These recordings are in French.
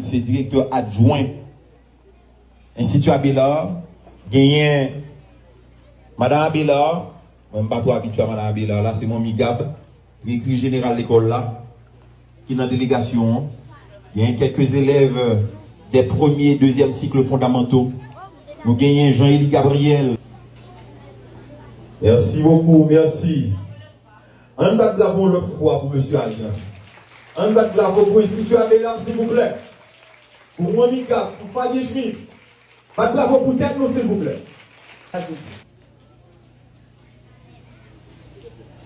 c'est directeur adjoint Institut Abélard. Gagné Madame Abélard, je ne suis pas trop habitué à Madame Abélard, là c'est mon Migab, directrice générale de l'école là, qui est dans la délégation. Il y a quelques élèves des premiers et deuxième cycles fondamentaux. Nous gagnons Jean-Élie Gabriel. Merci beaucoup, merci. Un bat de l'avant le fois pour M. Alliance. Un bat de l'avant pour l'Institut Abélard, s'il vous plaît. Pour Monica, pour Fabien Schmidt. Bat de l'avant pour Techno, s'il vous plaît.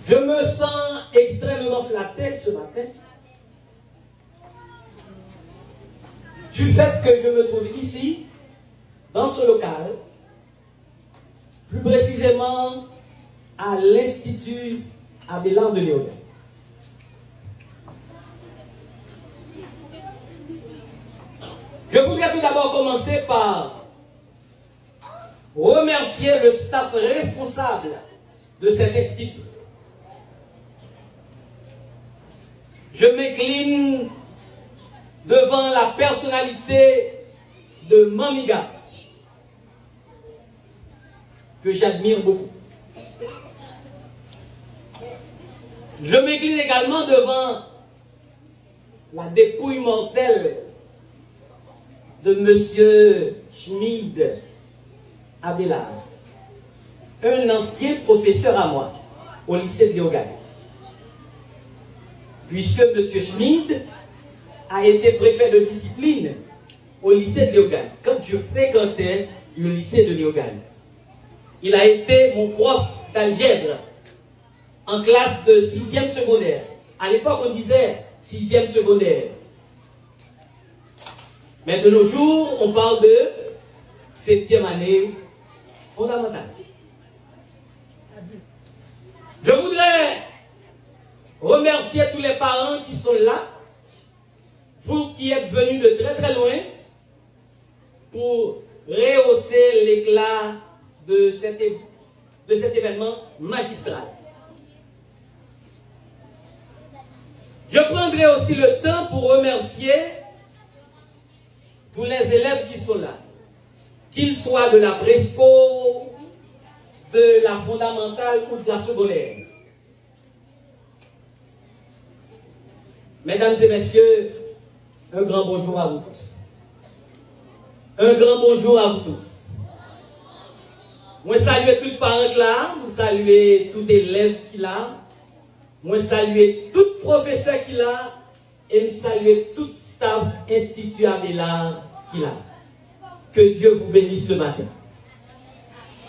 Je me sens extrêmement flatté ce matin du fait que je me trouve ici, dans ce local, plus précisément à l'Institut Abélard de Léonin. Je voudrais tout d'abord commencer par remercier le staff responsable de cet institut. Je m'incline devant la personnalité de Mamiga, que j'admire beaucoup. Je m'incline également devant la dépouille mortelle de M. Schmid Abélard, un ancien professeur à moi au lycée de Léogane. Puisque M. Schmid a été préfet de discipline au lycée de Léogane, quand je fréquentais le lycée de Léogane. Il a été mon prof d'algèbre en classe de 6e secondaire. À l'époque, on disait 6e secondaire. Mais de nos jours, on parle de 7e année fondamentale. Je voudrais remercier tous les parents qui sont là, vous qui êtes venus de très très loin pour rehausser l'éclat de cet événement magistral. Je prendrai aussi le temps pour remercier tous les élèves qui sont là, qu'ils soient de la Presco, de la fondamentale ou de la secondaire. Mesdames et messieurs, un grand bonjour à vous tous. Un grand bonjour à vous tous. Moi saluer tous les parents qui là, moi saluer tous les élèves qui là, moi saluer tout professeur qui là, et moi saluer tout staff Institut Abélard qui là. Que Dieu vous bénisse ce matin.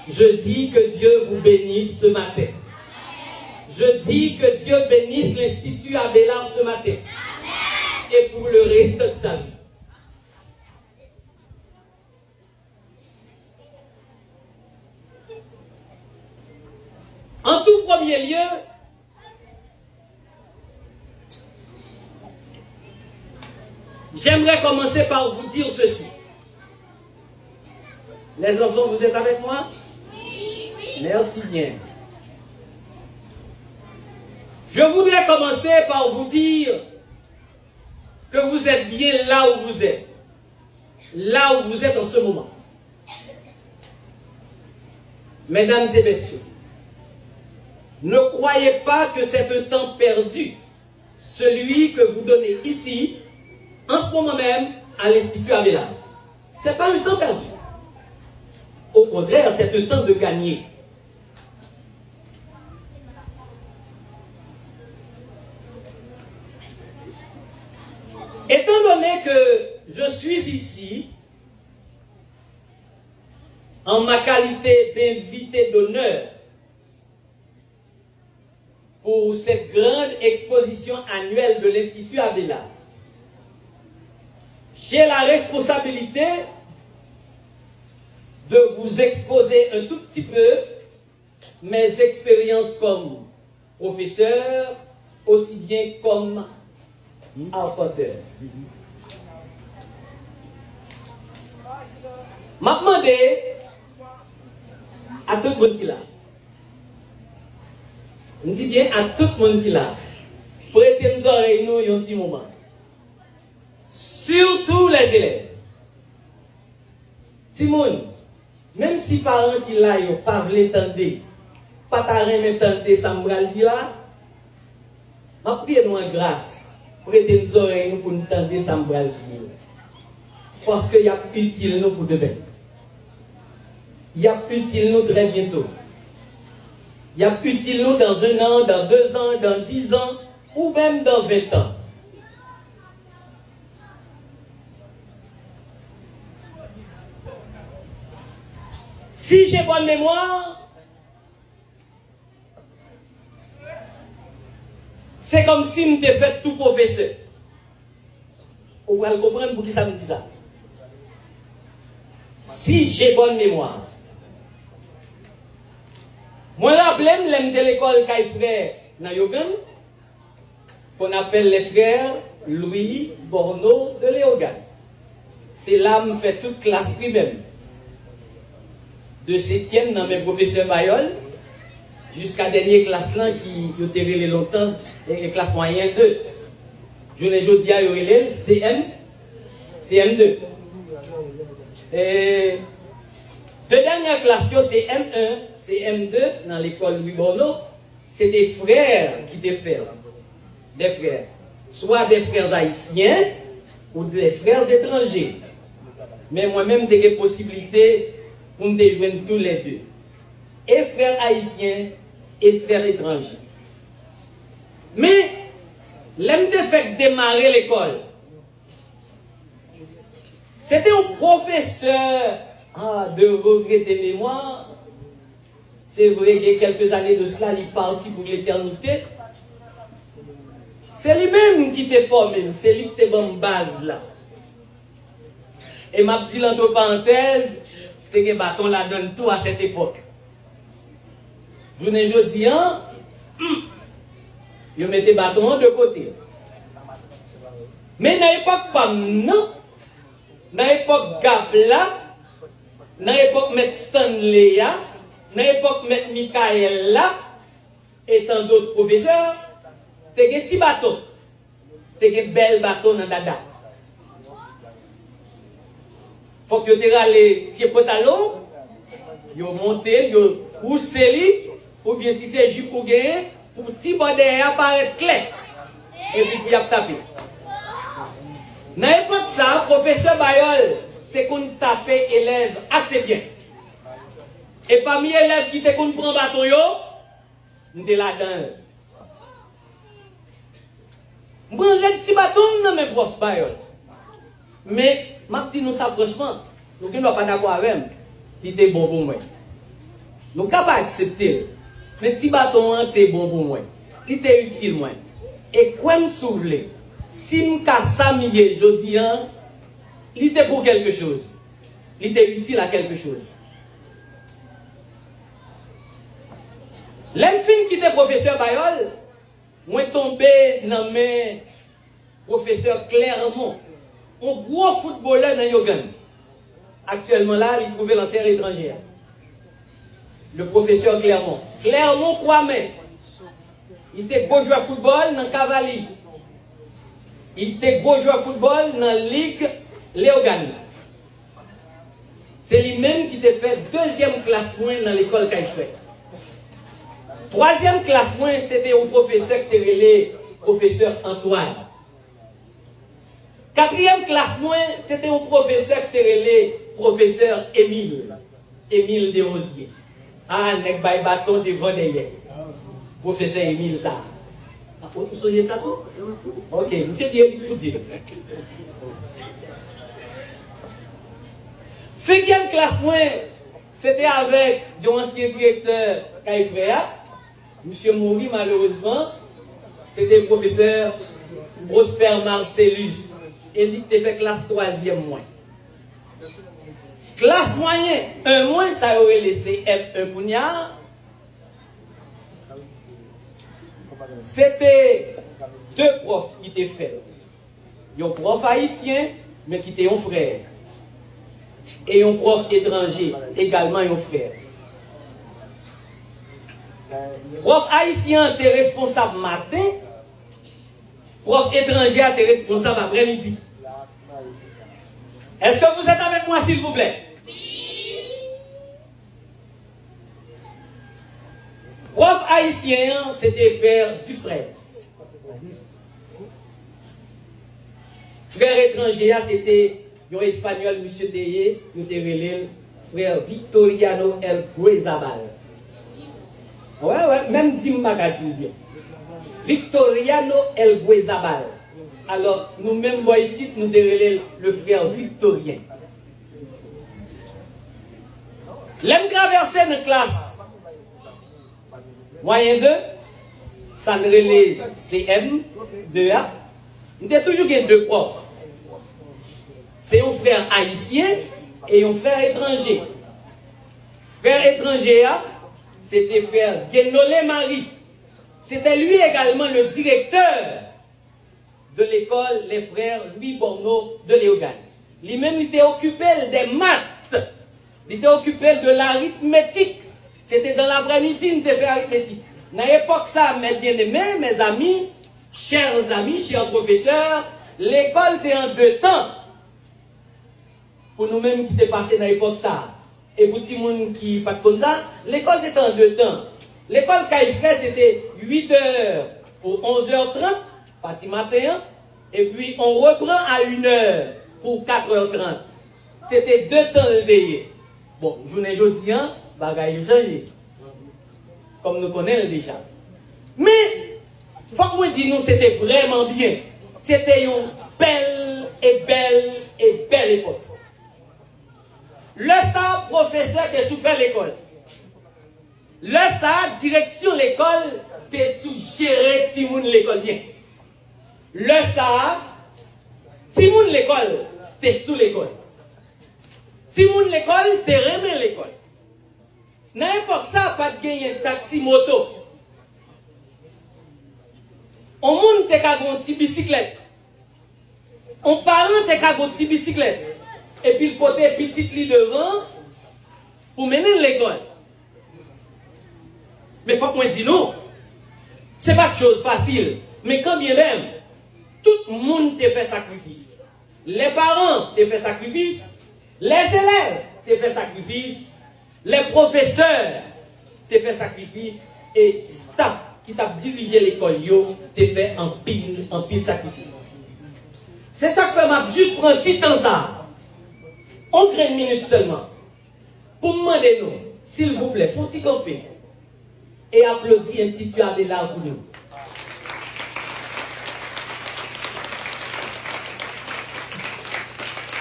Je dis que Dieu vous bénisse ce matin. Je dis que Dieu bénisse l'Institut Abélard ce matin. Et pour le reste de sa vie. En tout premier lieu, j'aimerais commencer par vous dire ceci. Les enfants, vous êtes avec moi? Oui. Merci bien. Je voudrais commencer par vous dire que vous êtes bien là où vous êtes. Là où vous êtes en ce moment. Mesdames et messieurs, ne croyez pas que c'est un temps perdu, celui que vous donnez ici, en ce moment même, à l'Institut Abélard. Ce n'est pas un temps perdu. Au contraire, c'est un temps de gagner. Étant donné que je suis ici, en ma qualité d'invité d'honneur, pour cette grande exposition annuelle de l'Institut Abélard, j'ai la responsabilité de vous exposer un tout petit peu mes expériences comme professeur, aussi bien comme arpenteur. M'a demandé à tout le monde qui l'a. On dit bien à tout le monde qui l'a. Prêtez-nous oreilles nous un petit moment. Surtout les élèves. Simone, même si parents qui là, ils pas voulu tendre, pas ta reine tendre, ça me dit là, ma prière nous en grâce, prêtez nous oreilles pour nous tendre, ça me dit. Parce qu'il y a utile nous pour demain. Il y a utile nous très bientôt. Il y a utile nous dans 1 an, dans 2 ans, dans 10 ans, ou même dans 20 ans. Si j'ai bonne mémoire, c'est comme si nous t'ai fait tout professeur. Vous allez comprendre pour qui ça me dit ça. Si j'ai bonne mémoire. Moi, rappelez-moi, de l'école Kaye Frère dans Yogan, qu'on appelle les frères Louis Borneau de Léogane. C'est là que je fais toute classe primaire. De 7e dans mes professeurs Bayol, jusqu'à la dernière classe là qui a été longtemps, et classe moyenne 2. Je ne dis pas CM2. Et deux dernières classes, c'est M1, CM2 dans l'école Louis Borneau, c'est des frères qui étaient frères. Des frères. Soit des frères haïtiens ou des frères étrangers. Mais moi-même, j'ai des possibilités pour me joindre tous les deux. Et frères haïtiens et frères étrangers. Mais, l'aime de fait démarrer l'école. C'était un professeur de regret de mémoire. C'est vrai qu'il y a quelques années de cela, il est parti pour l'éternité. C'est lui-même qui t'a formé, c'est lui qui t'a dans base là. Et ma petite entre parenthèses, t'es un bâton là donne tout à cette époque. Je ne dis pas, je mettais bâton de côté. Mais dans l'époque pas non, dans l'époque Gabla, dans l'époque M. Stanley, dans l'époque M. Michael là, et tant d'autres professeurs, t'es un petit bateau, t'es un bel bateau dans dada. Faut que tu aies les petits pantalons, yo monté, yo troussé, ou bien si c'est jupe ou gagné, pour petit bonnet apparaître clair. Et puis il a tapé. Dans l'époque ça, professeur Bayol, t'es qu'on taper élève assez bien. Et parmi les élèves qui t'es qu'on prend bateau yo, nous t'es là-dedans. Moi, les petits bâtons, non, mes profs Bayol. Mais, je nous ça franchement, nous ne sommes pas d'accord avec lui. Il était bon pour moi. Nous ne pouvons pas accepter. Mais petit bâton était bon pour moi. Il était utile moi. Et quoi me soulever, si je casse ça, je dis, il était pour quelque chose. Il était utile à quelque chose. L'enfant qui était professeur Bayol, moi tombé dans mes professeurs Clermont. Un gros footballeur dans Yogan. Actuellement là, il trouvait dans terre étrangère. Le professeur Clermont. Clermont Kwame. Il était beau joueur de football dans Cavalier. Il était beau joueur de football dans la Ligue Léogane. C'est lui-même qui t'a fait 2e classe moins dans l'école Kaye Frère. 3e classe moins, c'était un professeur qui était relé, professeur Antoine. 4e classe moins, c'était un professeur qui était relé, professeur Émile. Émile Desrosiers. Ah, nek bay bâton devant derrière. Professeur Émile ça. Vous savez ça tout? Ok, monsieur dit tout dire. 5e classe moins, c'était avec l'ancien directeur Kaye Frère, monsieur Moury malheureusement, c'était le professeur Prosper Marcellus. Et il te fait classe 3e moins. Classe moyen, 1 moins, ça aurait laissé F1 Kounia. C'était 2 profs qui étaient faits. Un prof haïtien, mais qui était un frère. Et un prof étranger, également un frère. Prof haïtien était responsable matin. Prof étranger était responsable après-midi. Est-ce que vous êtes avec moi, s'il vous plaît? Prof haïtien, c'était frère Dufresne. Frère étranger, c'était un espagnol, monsieur Teye, il était frère Victoriano El Guezabal. Ouais, même Dim Magadil bien. Victoriano El Guezabal. Alors, nous-mêmes, moi ici, nous développer le frère Victorien. L'aime traverser une classe moyen 2, ça nous relève CM, 2A. Nous avons toujours deux profs. C'est un frère haïtien et un frère étranger. Frère étranger, c'était frère Guénolé Marie. C'était lui également le directeur de l'école Les Frères Louis Borneau de Léogane. Lui-même, il était occupé des maths. Il était occupé de l'arithmétique. C'était dans l'après-midi, il était fait arithmétique. Dans l'époque, ça, mes bien-aimés, mes amis, chers professeurs, l'école était en deux temps. Pour nous-mêmes qui étaient passés dans l'époque, ça. Et pour tout le monde qui pas comme ça, l'école c'était en deux temps. L'école Caïfret, c'était 8h pour 11h30, partie matin, et puis on reprend à 1h pour 4h30. C'était deux temps éveillés. Bon, journée jeudi, bagaille a changé. Comme nous connaissons déjà. Mais, il faut que moi dise nous, c'était vraiment bien. C'était une belle époque. Le SA, professeur qui souffert l'école. Le SA, direction l'école, t'es sous-géré si moun l'école bien. Le SA, si moun l'école, t'es sous l'école. Si moun l'école, t'es remet l'école. Dans l'époque, ça, pas de gagner taxi moto. On moun te ka gon ti bicyclette. On parent te ka gon ti bicyclette. Et puis le côté petit lit devant pour mener l'école. Mais il faut que moi dise non. Ce n'est pas une chose facile. Mais quand bien même, tout le monde te fait sacrifice. Les parents te fait sacrifice. Les élèves te fait sacrifice. Les professeurs te fait sacrifice. Et staff qui t'a dirigé l'école, te fait en pile sacrifice. C'est ça que fait m'a juste prendre un petit temps ça. On crée une minute seulement. Pour demander nous, s'il vous plaît, faut-il camper et applaudir Institut Abélard pour nous.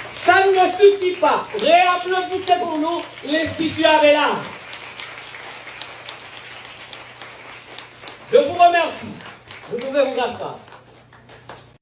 Ça ne suffit pas. Réapplaudissez pour nous l'Institut Abélard. Je vous remercie. Vous pouvez vous rasseoir.